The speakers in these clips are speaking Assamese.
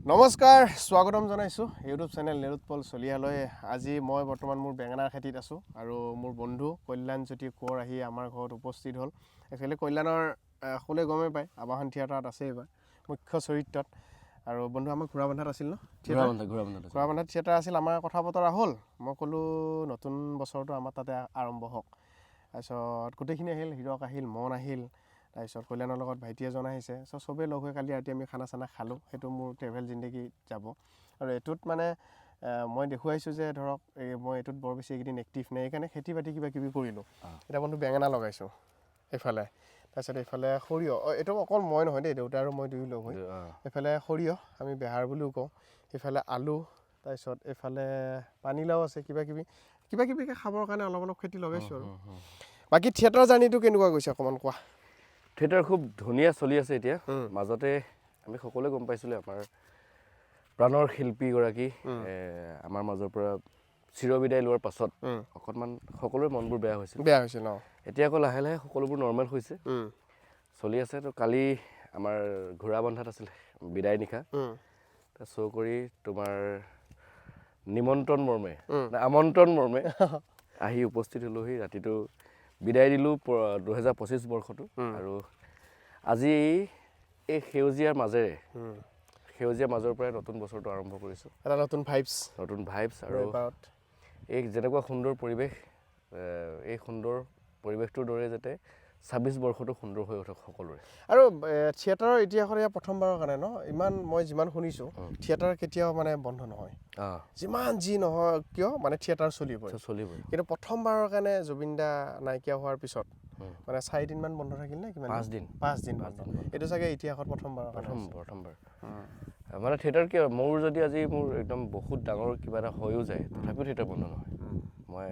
নমস্কাৰ স্বাগতম জনাইছোঁ ইউটিউব চেনেল নিৰুৎপল চলিয়ালৈ। আজি মই বৰ্তমান মোৰ বেঙেনাৰ খেতিত আছোঁ আৰু মোৰ বন্ধু কল্যাণজ্যোতি কোঁৱৰ আহি আমাৰ ঘৰত উপস্থিত হ'ল। একচুৱেলি কল্যাণৰ সকলোৱে গমেই পায় আৱাহন থিয়েটাৰত আছে এইবাৰ মুখ্য চৰিত্ৰত। আৰু বন্ধু আমাৰ ঘোঁৰাবন্ধাত আছিল ন? ঘোঁৰাবন্ধাত থিয়েটাৰ আছিল। আমাৰ কথা বতৰা হ'ল, মই ক'লোঁ নতুন বছৰটো আমাৰ তাতে আৰম্ভ হওক। তাৰপিছত গোটেইখিনি আহিল, হীৰক আহিল, মন আহিল, তাৰপিছত কল্যাণৰ লগত ভাইটি এজন আহিছে। চবেই লগ হৈ কালি ৰাতি আমি খানা চানা খালোঁ। সেইটো মোৰ ট্ৰেভেল জিন্দগী যাব। আৰু এইটোত মানে মই দেখুৱাইছোঁ যে ধৰক মই এইটোত বৰ বেছি এইকেইদিন এক্টিভ নাই, সেইকাৰণে খেতি বাতি কিবা কিবি কৰিলোঁ। এতিয়া বন্ধু বেঙেনা লগাইছোঁ এইফালে, তাৰপিছত এইফালে সৰিয়হ। এইটো অকল মই নহয় দেই, দেউতা আৰু মই দুয়ো লগ হৈ। এইফালে সৰিয়হ আমি বেহাৰ বুলিও কওঁ, এইফালে আলু, তাৰপিছত এইফালে পানীলাও আছে, কিবা কিবিকৈ খাবৰ কাৰণে অলপ খেতি লগাইছোঁ আৰু। বাকী থিয়েটাৰ জাৰ্ণিটো কেনেকুৱা গৈছে অকণমান কোৱা। থিয়েটাৰ খুব ধুনীয়া চলি আছে এতিয়া। মাজতে আমি সকলোৱে গম পাইছিলোঁ আমাৰ প্ৰাণৰ শিল্পীগৰাকী আমাৰ মাজৰ পৰা চিৰবিদায় লোৱাৰ পাছত অকণমান সকলোৰে মনবোৰ বেয়া হৈছিল ন? এতিয়া আকৌ লাহে লাহে সকলোবোৰ নৰ্মেল হৈছে, চলি আছে। তো কালি আমাৰ ঘোঁৰাবন্ধাত আছিল বিদায় নিশা। শ্ব' কৰি তোমাৰ আমন্ত্ৰণ মৰ্মে আহি উপস্থিত হ'লোহি। ৰাতিটো বিদায় দিলোঁ 2025 বৰ্ষটো। আৰু আজি এই সেউজীয়াৰ মাজৰ পৰাই নতুন বছৰটো আৰম্ভ কৰিছোঁ। এটা নতুন ভাইবছ আৰু এই যেনেকুৱা সুন্দৰ পৰিৱেশ, এই সুন্দৰ পৰিৱেশটোৰ দৰে যাতে 26 বৰ্ষটো সুন্দৰ হৈ উঠক সকলোৰে। আৰু থিয়েটাৰৰ ইতিহাসত এয়া প্ৰথমবাৰৰ কাৰণে ন, মই যিমান শুনিছোঁ থিয়েটাৰ কেতিয়াও মানে বন্ধ নহয়, যিমান যি নহয় কিয় মানে থিয়েটাৰ চলিবই। কিন্তু প্ৰথমবাৰৰ কাৰণে জুবিন দা নাইকিয়া হোৱাৰ পিছত মানে 4 দিনমান বন্ধ থাকিল নে কিমান? 5 দিন বন্ধ। এইটো চাগে ইতিহাসত প্ৰথমবাৰ মানে থিয়েটাৰ কিয় মোৰ যদি আজি মোৰ একদম বহুত ডাঙৰ কিবা এটা হৈও যায়, তথাপিও থিয়েটাৰ বন্ধ নহয়। মই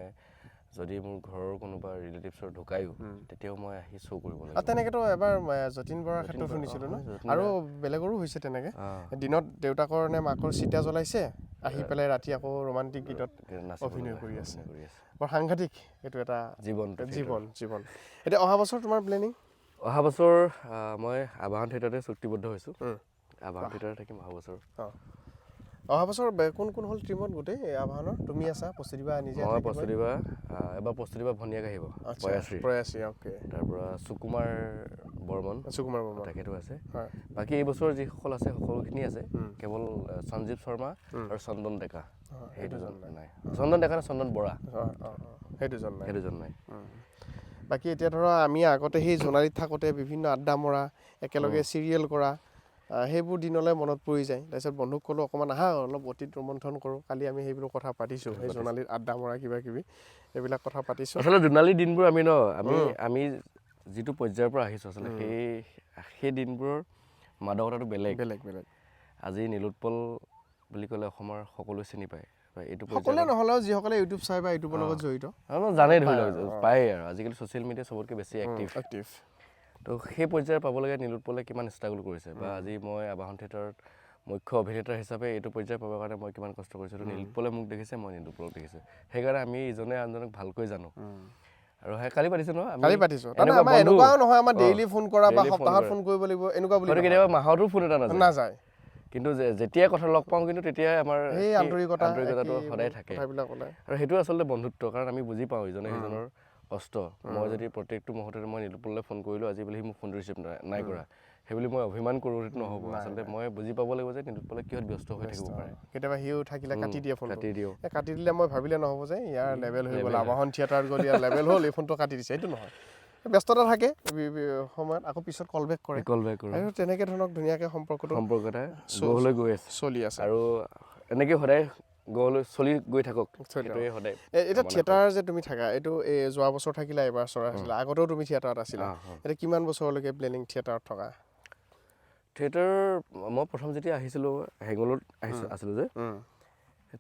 যদি মোৰ ঘৰৰ কোনোবা ৰিলেটিভছৰ ঢুকায়ো তেতিয়াও মই আহি শ্ব' কৰিব লাগিব। তেনেকেতো এবাৰ যতীন বৰাৰ ক্ষেত্ৰত শুনিছিলোঁ ন, আৰু বেলেগৰো হৈছে তেনেকৈ। দিনত দেউতাকৰ নে মাকৰ চিতা জ্বলাইছে, আহি পেলাই ৰাতি আকৌ ৰোমান্টিক গীতত অভিনয় কৰি আছে। বৰ সাংঘাতিক এইটো এটা জীৱন। এতিয়া অহা বছৰ তোমাৰ প্লেনিং? অহা বছৰ মই আৱাহন থিয়েটাৰতে চুক্তিবদ্ধ হৈছোঁ। আৱাহন থিয়েটাৰত থাকিম অহা বছৰ। অহা বছৰ কোন হ'ল টীমত গোটেই আৱাহনৰ? তুমি আছা, প্ৰস্তুতিবা নিজে? মই এবাৰ প্ৰস্তুতিবা ভনীয়েক আহিব, প্ৰয়াসী। তাৰপৰা সুকুমাৰ বৰ্মন তেখেতো আছে। বাকী এই বছৰ যিসকল আছে সকলোখিনি আছে, কেৱল সঞ্জীৱ শৰ্মা আৰু চন্দন ডেকা, সেই দুজন নাই। চন্দন ডেকা নে চন্দন বৰা, সেই দুজন নাই। বাকী এতিয়া ধৰা আমি আগতে সেই জোনালীত থাকোঁতে বিভিন্ন আড্ডা মৰা, একেলগে চিৰিয়েল কৰা, সেইবোৰ দিনলৈ মনত পৰি যায়। তাৰপিছত বন্ধুক ক'লোঁ অকণমান আহা অলপ অতীত ৰোমন্থন কৰোঁ। কালি আমি সেইবোৰ কথা পাতিছোঁ, সেই জোনালীত আড্ডা মৰা কিবা কিবি এইবিলাক কথা পাতিছোঁ। আচলতে জোনালীৰ দিনবোৰ আমি যিটো পৰ্যায়ৰ পৰা আহিছোঁ, আচলতে সেই দিনবোৰৰ মাদকতাটো বেলেগ। আজি নিলোৎপল বুলি ক'লে অসমৰ সকলোৱে চিনি পায়। সকলোৱে নহ'লেও যিসকলে ইউটিউব চাই বা ইউটিউবৰ লগত জড়িত জানেই, ধৰি লওক পায়েই। আৰু আজিকালি ছ'চিয়েল মিডিয়া চবতকৈ বেছি এক্টিভ। তো সেই পৰ্যায়ৰ পাবলগীয়া নিলোৎপলে কিমান ষ্ট্ৰাগল কৰিছে, বা আজি মই আৱাহন থিয়েটাৰত মুখ্য অভিনেতা হিচাপে এইটো পৰ্যায় পাবৰ কাৰণে মই কিমান কষ্ট কৰিছোঁ। নিলোৎপলে মোক দেখিছে, মই নিলোৎপলক দেখিছোঁ। সেইকাৰণে আমি ইজনে আনজনক ভালকৈ জানো। আৰু কালি পাতিছোঁ ন, এনেকুৱাও নহয় আমাৰ ডেইলি ফোন কৰা বা সপ্তাহত ফোন কৰিব লাগিব এনেকুৱা বুলি, কেতিয়াবা মাহতো ফোন এটা নাযায়। কিন্তু যেতিয়াই কথা লগ পাওঁ কিন্তু তেতিয়াই আমাৰ সেই আন্তৰিকতাটো সদায় থাকে। আৰু সেইটো আচলতে বন্ধুত্ব, কাৰণ আমি বুজি পাওঁ ইজনে সিজনৰ কষ্ট। মই যদি প্ৰত্যেকটো মুহূৰ্ততে মই নিলোৎপললৈ ফোন কৰিলোঁ, আজি বুলি সি মোক ফোনটো ৰিচিভ নাই কৰা, সেইবুলি মই অভিমান কৰোঁ, সেইটো নহ'ব। আচলতে মই বুজি পাব লাগিব যে নিলোৎপলে কিহত ব্যস্ত হৈ থাকিব পাৰে। কেতিয়াবা সিও থাকিলে কাটি দিয়ে ফোনটো, কাটি দিলে মই ভাবিলে নহ'ব যে ইয়াৰ লেভেল হৈ গ'ল, আৱাহন থিয়েটাৰ গ'ল, ইয়াৰ লেভেল হ'ল, এই ফোনটো কাটি দিছে, সেইটো নহয়। ব্যস্ততা থাকে সময়ত, আকৌ পিছত কল বেক কৰে। আৰু তেনেকৈ ধৰণক ধুনীয়াকৈ সম্পৰ্ক এটা গৈ আছে, চলি আছে। আৰু এনেকৈ সদায় চলি গৈ থাকক, সেইটোৱে সদায়। এতিয়া থিয়েটাৰ যে তুমি থাকা, এইটো যোৱা বছৰ থাকিলা, এইবাৰ আছিলা, আগতেও তুমি থিয়েটাৰত আছিলা। এতিয়া কিমান বছৰলৈকে প্লেনিং থিয়েটাৰত থকা? থিয়েটাৰ মই প্ৰথম যেতিয়া আহিছিলোঁ, হেঙুলত আছিলোঁ যে,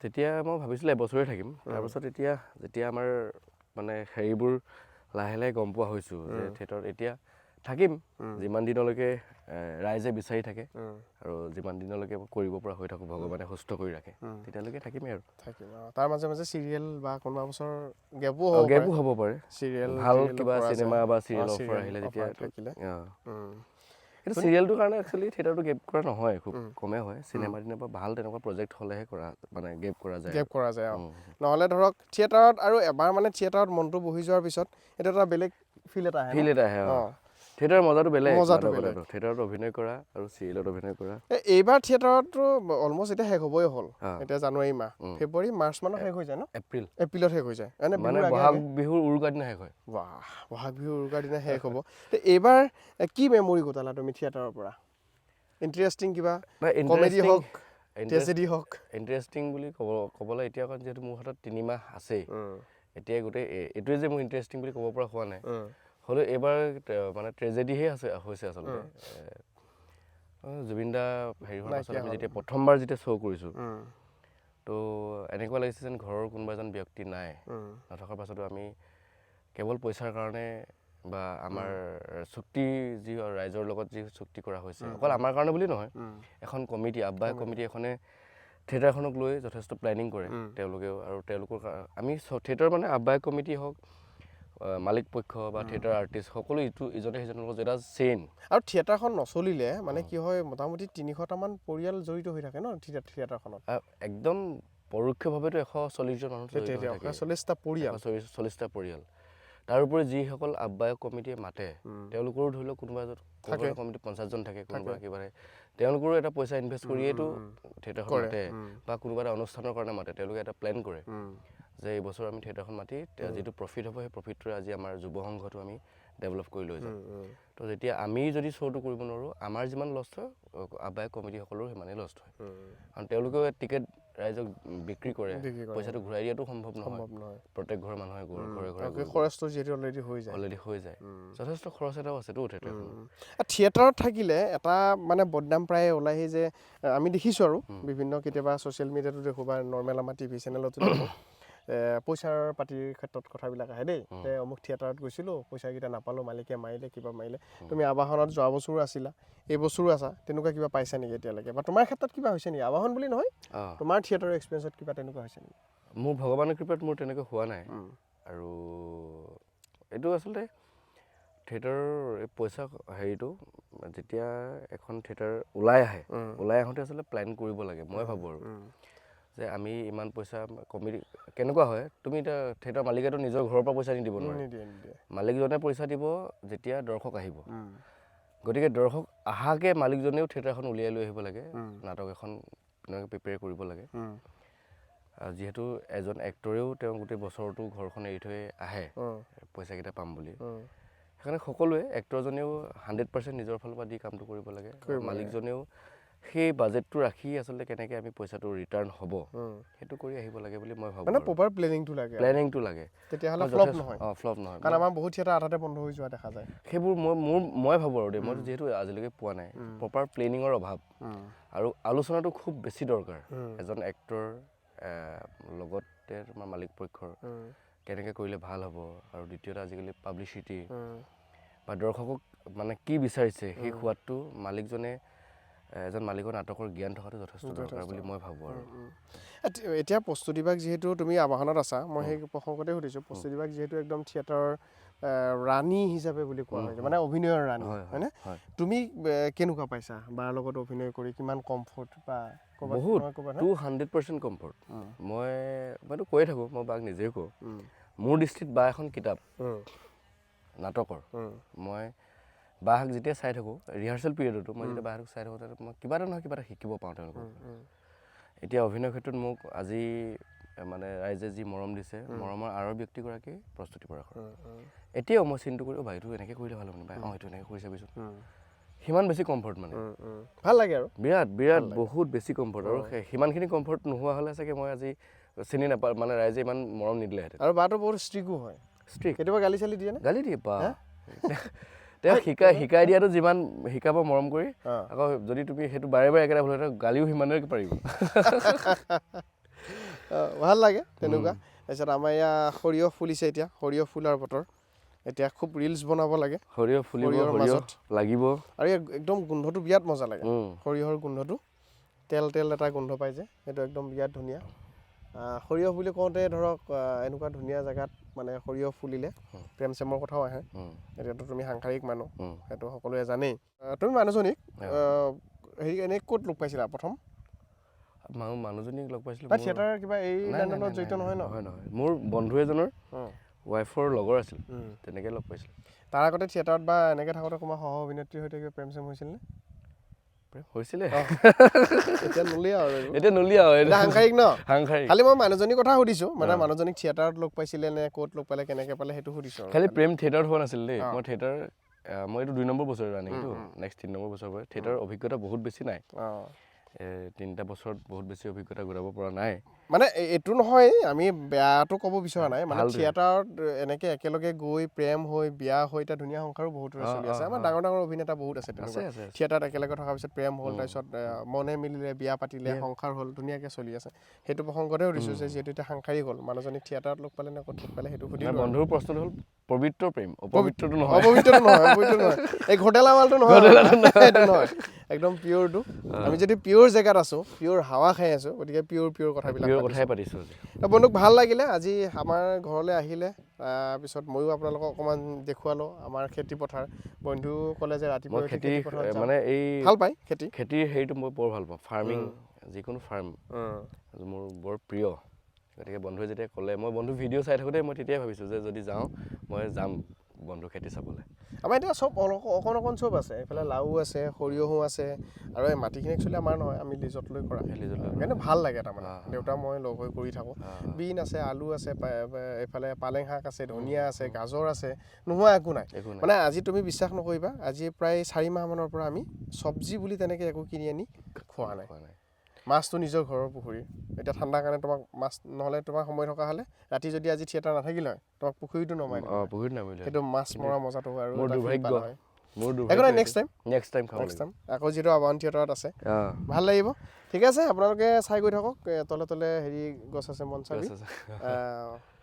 তেতিয়া মই ভাবিছিলোঁ এবছৰে থাকিম। তাৰপাছত যেতিয়া আমাৰ মানে হেৰিবোৰ লাহে লাহে গম পোৱা হৈছোঁ যে থিয়েটাৰত এতিয়া থাকিম যিমান দিনলৈকে ৰাইজে বিচাৰি থাকে, আৰু যিমান দিনলৈকে কৰিব পৰা হৈ থাকোঁ, ভগৱানে সুস্থ কৰি ৰাখে, তেতিয়ালৈকে থাকিমেই আৰু। তাৰ মাজে মাজে চিৰিয়েল বা কোনোবা বছৰ গেপো হ'ব পাৰে, চিৰিয়েল ভাল কিবা চিনেমা বা চিৰিয়েল অফাৰ আহিলে তেতিয়া থাকিলে। এইটো চিৰিয়েলটোৰ কাৰণে একচুৱেলি থিয়েটাৰটো গেপ কৰা নহয়, খুব কমেই হয়। চিনেমা দিনৰ পৰা ভাল তেনেকুৱা প্ৰজেক্ট হ'লেহে কৰা মানে গেপ কৰা যায়। গেপ কৰা যায় নহ'লে ধৰক থিয়েটাৰত আৰু এবাৰ মানে থিয়েটাৰত মনটো বহি যোৱাৰ পিছত এইটো এটা বেলেগ ফিল এটা আহে থিয়েটাৰৰ মজাটো বেলেগ। থিয়েটাৰত অভিনয় কৰা আৰু চিৰিয়েলত অভিনয় কৰা। এইবাৰ থিয়েটাৰতো অলমষ্ট এতিয়া শেষ হ'বই হ'ল। এতিয়া জানুৱাৰী মাহ, ফেব্ৰুৱাৰী মাৰ্চ মানত শেষ হৈ যায় ন? এপ্ৰিলত শেষ হৈ যায় মানে বহাগ বিহুৰ উৰুকাৰ দিনা শেষ হয়। বহাগ বিহুৰ উৰুকাৰ দিনা শেষ হ'ব। এইবাৰ কি মেমৰি গোটালা তুমি থিয়েটাৰৰ পৰা? ইণ্টাৰেষ্টিং কিবা কমেডি হওক, ট্ৰেজেডি হওক? ইণ্টাৰেষ্টিং বুলি ক'বলৈ এতিয়া কাৰণ যিহেতু মোৰ হাতত 3 মাহ আছেই, এতিয়া গোটেই এইটোৱে যে মোৰ ইণ্টাৰেষ্টিং বুলি ক'ব পৰা হোৱা নাই, হ'লেও এইবাৰ মানে ট্ৰেজেডিহে হৈছে আচলতে। জুবিন দা হেৰি হোৱাৰ পাছত আমি যেতিয়া প্ৰথমবাৰ শ্ব' কৰিছোঁ, তো এনেকুৱা লাগিছে যেন ঘৰৰ কোনোবা এজন ব্যক্তি নাই। নথকাৰ পাছতো আমি কেৱল পইচাৰ কাৰণে বা আমাৰ চুক্তি যি ৰাইজৰ লগত যি চুক্তি কৰা হৈছে, অকল আমাৰ কাৰণে বুলি নহয়, এখন কমিটি আহ্বায়ক কমিটি এখনে থিয়েটাৰখনক লৈ যথেষ্ট প্লেনিং কৰে তেওঁলোকেও। আৰু তেওঁলোকৰ আমি থিয়েটাৰ মানে আহ্বায়ক কমিটি হওক, মালিক পক্ষ বা থিয়েটাৰ আৰ্টিষ্ট সকলো ইজনে সিজনৰ লগত এটা চেইন। আৰু থিয়েটাৰখন নচলিলে মানে কি হয়, মোটামুটি 300টামান পৰিয়াল জড়িত হৈ থাকে ন থিয়েটাৰখনত। একদম পৰোক্ষভাৱেতো 140জন মানুহ জড়িত হৈ থাকে। 40টা পৰিয়াল। তাৰোপৰি যিসকল আহ্বায়ক কমিটিয়ে মাতে, তেওঁলোকৰো ধৰি লওক কোনোবা কমিটি 50জন থাকে, কোনোবা কিবা তেওঁলোকৰো এটা পইচা ইনভেষ্ট কৰিয়েতো থিয়েটাৰখন মাতে, বা কোনোবা এটা অনুষ্ঠানৰ কাৰণে মাতে। তেওঁলোকে এটা প্লেন কৰে যে এইবছৰ আমি থিয়েটাৰখন মাতি যিটো প্ৰফিট হ'ব, সেই প্ৰফিটটোৰে আজি আমাৰ যুৱ সংঘটো আমি ডেভেলপ কৰি লৈ যাম। তো যেতিয়া আমি যদি শ্ব'টো কৰিব নোৱাৰোঁ, আমাৰ যিমান লষ্ট হয়, আহ্বায়ক কমিটিসকলৰো সিমানেই লষ্ট হয়। কাৰণ তেওঁলোকেও টিকেট ৰাইজক বিক্ৰী কৰে, পইচাটো ঘূৰাই দিয়াটো সম্ভৱ নহয়। প্ৰত্যেক ঘৰৰ মানুহে ঘৰে ঘৰে খৰচটো যিহেতু অলৰেডি হৈ যায়, যথেষ্ট খৰচ এটাও আছেতো থিয়েটাৰখন। থিয়েটাৰত থাকিলে এটা মানে বদনাম প্ৰায় ওলাইহি যে আমি দেখিছোঁ আৰু বিভিন্ন কেতিয়াবা ছ'চিয়েল মিডিয়াতো দেখোঁ বা নৰ্মেল আমাৰ টিভি চেনেলতো দেখোঁ, পইচাৰ পাতিৰ ক্ষেত্ৰত কথাবিলাক আহে দেই। অমুক থিয়েটাৰত গৈছিলোঁ, পইচাকেইটা নাপালোঁ, মালিকে মাৰিলে, কিবা মাৰিলে। তুমি আবাহনত যোৱা বছৰো আছিলা, এইবছৰো আছা, তেনেকুৱা কিবা পাইছা নেকি এতিয়ালৈকে? বা তোমাৰ ক্ষেত্ৰত কিবা হৈছে নেকি? আবাহন বুলি নহয়, তোমাৰ থিয়েটাৰৰ এক্সপিৰিয়েঞ্চত কিবা তেনেকুৱা হৈছে নেকি? মোৰ ভগৱানৰ কৃপাত মোৰ তেনেকৈ হোৱা নাই। আৰু এইটো আচলতে থিয়েটাৰৰ এই পইচা হেৰিটো যেতিয়া এখন থিয়েটাৰ ওলাই আহোঁতে আচলতে প্লেন কৰিব লাগে, মই ভাবোঁ আৰু যে আমি ইমান পইচা কমিটি কেনেকুৱা হয়, তুমি এতিয়া থিয়েটাৰ মালিকেতো নিজৰ ঘৰৰ পৰা পইচা নিদিব নোৱাৰে। মালিকজনে পইচা দিব যেতিয়া দৰ্শক আহিব। গতিকে দৰ্শক আহাকৈ মালিকজনেও থিয়েটাৰখন উলিয়াই লৈ আহিব লাগে, নাটক এখন প্ৰিপেয়াৰ কৰিব লাগে। যিহেতু এজন এক্টৰেও তেওঁ গোটেই বছৰটো ঘৰখন এৰি থৈ আহে পইচাকেইটা পাম বুলি, সেইকাৰণে সকলোৱে এক্টৰজনেও 100% নিজৰ ফালৰ পৰা দি কামটো কৰিব লাগে। মালিকজনেও সেই বাজেটটো ৰাখি আচলতে কেনেকৈ আমি পইচাটো ৰিটাৰ্ণ হ'ব সেইটো কৰি আহিব লাগে বুলি মই ভাবোঁ। মানে প্ৰপাৰ প্লেনিংটো লাগে, তেতিয়াহ'লে ফ্লপ নহয়। কাৰণ আমাৰ বহুত থিয়েটাৰ আধাতে বন্ধ হৈ যোৱা দেখা যায়। সেইবোৰ মই ভাবোঁ আৰু দেই, মই যিহেতু আজিলৈকে পোৱা নাই, প্ৰপাৰ প্লেনিঙৰ অভাৱ আৰু আলোচনাটো খুব বেছি দৰকাৰ। এজন এক্টৰ লগতে তোমাৰ মালিক পক্ষৰ কেনেকৈ কৰিলে ভাল হ'ব, আৰু দ্বিতীয়তে আজিকালি পাব্লিচিটি বা দৰ্শকক মানে কি বিচাৰিছে সেই সোৱাদটো মালিকজনে, এজন মালিকৰ নাটকৰ জ্ঞান থকাটো যথেষ্ট দৰকাৰ বুলি মই ভাবোঁ। আৰু এতিয়া প্ৰস্তুতিভাগ যিহেতু তুমি আবাহনত আছা, মই সেই প্ৰসংগতে সুধিছোঁ, প্ৰস্তুতিভাগ যিহেতু একদম থিয়েটাৰৰ ৰাণী হিচাপে বুলি কোৱা হয়, মানে অভিনয়ৰ ৰাণী, হয়নে? তুমি কেনেকুৱা পাইছা বাৰ লগত অভিনয় কৰি? কিমান কমফৰ্ট বা বহুত 200% কমফৰ্ট। মইতো কৈয়ে থাকোঁ, মই বাক নিজেই কওঁ, মোৰ দৃষ্টিত বা এখন কিতাপ নাটকৰ। মই বাক যেতিয়া চাই থাকোঁ ৰিহাৰ্চেল পিৰিয়ডতো, মই যেতিয়া বাক চাই থাকোঁ তাতে মই কিবা এটা নহয় কিবা এটা শিকিব পাওঁ তেওঁলোকৰ। এতিয়া অভিনয় ক্ষেত্ৰত মোক আজি মানে ৰাইজে যি মৰম দিছে, মৰমৰ আঁৰৰ ব্যক্তিগৰাকী প্ৰস্তুতি পৰাশৰ। এতিয়াও মই চিন্তা কৰোঁ, এইটো এনেকৈ কৰিলে ভাল হ'ব নে? এইটো এনেকৈ কৰি চাবিচোন। সিমান বেছি কমফৰ্ট, মানে ভাল লাগে আৰু বিৰাট বহুত বেছি কমফৰ্ট। আৰু সিমানখিনি কমফৰ্ট নোহোৱা হ'লে চাগে মই আজি চিনি নাপাওঁ, মানে ৰাইজে ইমান মৰম নিদিলেহেঁতেন। আৰু বাটো বহুত ষ্ট্ৰিকো হয়, কেতিয়াবা গালি চালি দিয়ে নে? গালি দিয়ে বা তেওঁ শিকাই দিয়াটো যিমান শিকাব মৰম কৰি, আকৌ যদি তুমি সেইটো বাৰে বাৰে একেটা ভুল হয় গালিও সিমানেই পাৰিব। ভাল লাগে তেনেকুৱা। তাৰপিছত আমাৰ ইয়াত সৰিয়হ ফুলিছে, এতিয়া সৰিয়হ ফুলাৰ বতৰ, এতিয়া খুব ৰিলছ বনাব লাগে। সৰিয়হ ফুলিব, সৰিয়হ লাগিব, আৰু একদম গোন্ধটো বিৰাট মজা লাগে, সৰিয়হৰ গোন্ধটো, তেল এটা গোন্ধ পাই যে, সেইটো একদম বিৰাট ধুনীয়া। সৰিয়হ বুলি কওঁতে ধৰক এনেকুৱা ধুনীয়া জেগাত মানে সৰিয়হ ফুলিলে প্ৰেম চেমৰ কথাও আহে। এতিয়াতো তুমি সাংসাৰিক মানুহ, সেইটো সকলোৱে জানেই। তুমি মানুহজনীক হেৰি এনেই ক'ত লগ পাইছিলা প্ৰথম? মানুহজনীক লগ পাইছিলোঁ থিয়েটাৰ কিবা এই লাইনত জড়িত নহয় ন? নহয়, মোৰ বন্ধু এজনৰ ৱাইফৰ লগৰ আছিল, তেনেকৈ লগ পাইছিলোঁ। তাৰ আগতে থিয়েটাৰত বা এনেকৈ থাকোঁতে কোনোবা সহ অভিনেত্ৰীৰ সৈতে কিবা প্ৰেম চেম হৈছিল নে? হৈছিলে। এতিয়া নলিয়া আৰু এতিয়া নলিয়া সাংসাৰিক ন? সাংসাৰিক। খালি মই মানুহজনীৰ কথা সুধিছোঁ, মানে মানুহজনীক থিয়েটাৰত লগ পাইছিলে নে ক'ত লগ পালে কেনেকৈ পালে সেইটো সুধিছোঁ। খালি প্ৰেম থিয়েটাৰত হোৱা নাছিল দেই। মই থিয়েটাৰ মই এইটো 2 নম্বৰ বছৰ ৰানিংটো, নেক্সট 3 নম্বৰ বছৰ হয়। থিয়েটাৰৰ অভিজ্ঞতা বহুত বেছি নাই। 3টা বছৰত বহুত বেছি অভিজ্ঞতা ঘূৰাব পৰা নাই। মানে এইটো নহয়, আমি বেয়াটো ক'ব বিচৰা নাই, মানে থিয়েটাৰত এনেকৈ একেলগে গৈ প্ৰেম হৈ বিয়া হৈ এতিয়া ধুনীয়া সংসাৰো বহুত চলি আছে। আমাৰ ডাঙৰ ডাঙৰ অভিনেতা বহুত আছে তেনেকুৱা। থিয়েটাৰত একেলগে থকাৰ পিছত প্ৰেম হ'ল, তাৰপিছত মনে মিলিলে বিয়া পাতিলে, সংসাৰ হ'ল, ধুনীয়াকৈ চলি আছে। সেইটো প্ৰসংগতে সুধিছোঁ যে যিহেতু এতিয়া সাংসাৰিক হ'ল, মানুহজনীক থিয়েটাৰত লগ পালে নে ক'ত লগ পালে সেইটো সুধিলোঁ। বন্ধুৰ প্ৰশ্নটো হ'ল পবিত্ৰ প্ৰেম, অপবিত্ৰটো নহয়। অপবিত্ৰটো নহয়, এই ঘোটেলা মালটো নহয়, সেইটো নহয়, একদম পিয়ৰটো। আমি যদি পিয়ৰ জেগাত আছোঁ, পিয়ৰ হাৱা খাই আছোঁ, গতিকে পিয়ৰ কথাই পাতিছোঁ। বন্ধুক ভাল লাগিলে আজি আমাৰ ঘৰলৈ আহিলে। তাৰপিছত ময়ো আপোনালোকক অকণমান দেখুৱালোঁ আমাৰ খেতি পথাৰ। বন্ধু ক'লে যে ৰাতিপুৱা খেতি পথাৰত মানে এই ভাল পায় খেতিৰ হেৰিটো মই বৰ ভাল পাওঁ। ফাৰ্মিং, যিকোনো ফাৰ্ম মোৰ বৰ প্ৰিয়। গতিকে বন্ধুৱে যেতিয়া ক'লে, মই বন্ধু ভিডিঅ' চাই থাকোঁতে মই তেতিয়াই ভাবিছোঁ যে যদি যাওঁ মই যাম বন্ধু খেতি চাবলৈ। আমাৰ এতিয়া চব অকণ চব আছে, এইফালে লাও আছে, সৰিয়হো আছে, আৰু এই মাটিখিনি একচুৱেলি আমাৰ নহয়, আমি লিজত লৈ কৰা। কিন্তু ভাল লাগে তাৰমানে, দেউতা মই লগ হৈ কৰি থাকোঁ। বিন আছে, আলু আছে, এইফালে পালেং শাক আছে, ধনিয়া আছে, গাজৰ আছে, নোহোৱা একো নাই। মানে আজি তুমি বিশ্বাস নকৰিবা, আজি প্ৰায় 4 মাহমানৰ পৰা আমি চব্জি বুলি তেনেকৈ একো কিনি আনি খোৱা নাই। মাছটো নিজৰ ঘৰৰ পুখুৰী। এতিয়া ঠাণ্ডাৰ কাৰণে তোমাক মাছ নহ'লে তোমাৰ সময় থকা হ'লে ৰাতি যদি আজি থিয়েটাৰ নাথাকিলে হয়, তোমাক পুখুৰীটো নমাই দিলে। সেইটো মাছ মৰা মজাটো আৰু একো নাই, নেক্সট টাইম আকৌ যিহেতু আবাহন থিয়েটাৰত আছে, ভাল লাগিব। ঠিক আছে, আপোনালোকে চাই গৈ থাকক। তলে তলে হেৰি গছ আছে, মনচাবি।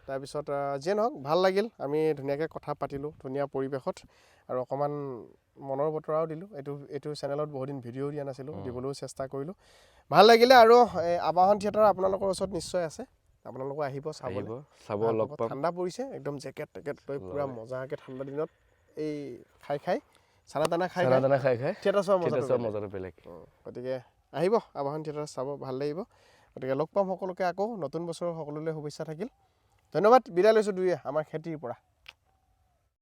তাৰপিছত যিয়ে নহওক ভাল লাগিল, আমি ধুনীয়াকৈ কথা পাতিলোঁ ধুনীয়া পৰিৱেশত, আৰু অকণমান মনৰ বতৰাও দিলোঁ। এইটো চেনেলত বহুদিন ভিডিঅ' দিয়া নাছিলোঁ, দিবলৈও চেষ্টা কৰিলোঁ। ভাল লাগিলে। আৰু আবাহন থিয়েটাৰ আপোনালোকৰ ওচৰত নিশ্চয় আছে, আপোনালোকে আহিব চাব। লগ পাম। ঠাণ্ডা পৰিছে, একদম জেকেট লৈ পূৰা মজাকৈ ঠাণ্ডা দিনত এই খাই চানা তানা খাই থিয়েটাৰ চোৱা মজাটো বেলেগ। গতিকে আহিব আবাহন থিয়েটাৰ চাব, ভাল লাগিব। গতিকে লগ পাম সকলোকে আকৌ। নতুন বছৰৰ সকলোলৈ শুভেচ্ছা থাকিল। ধন্যবাদ, বিদায় লৈছোঁ দুয়ে আমাৰ খেতিৰ পৰা।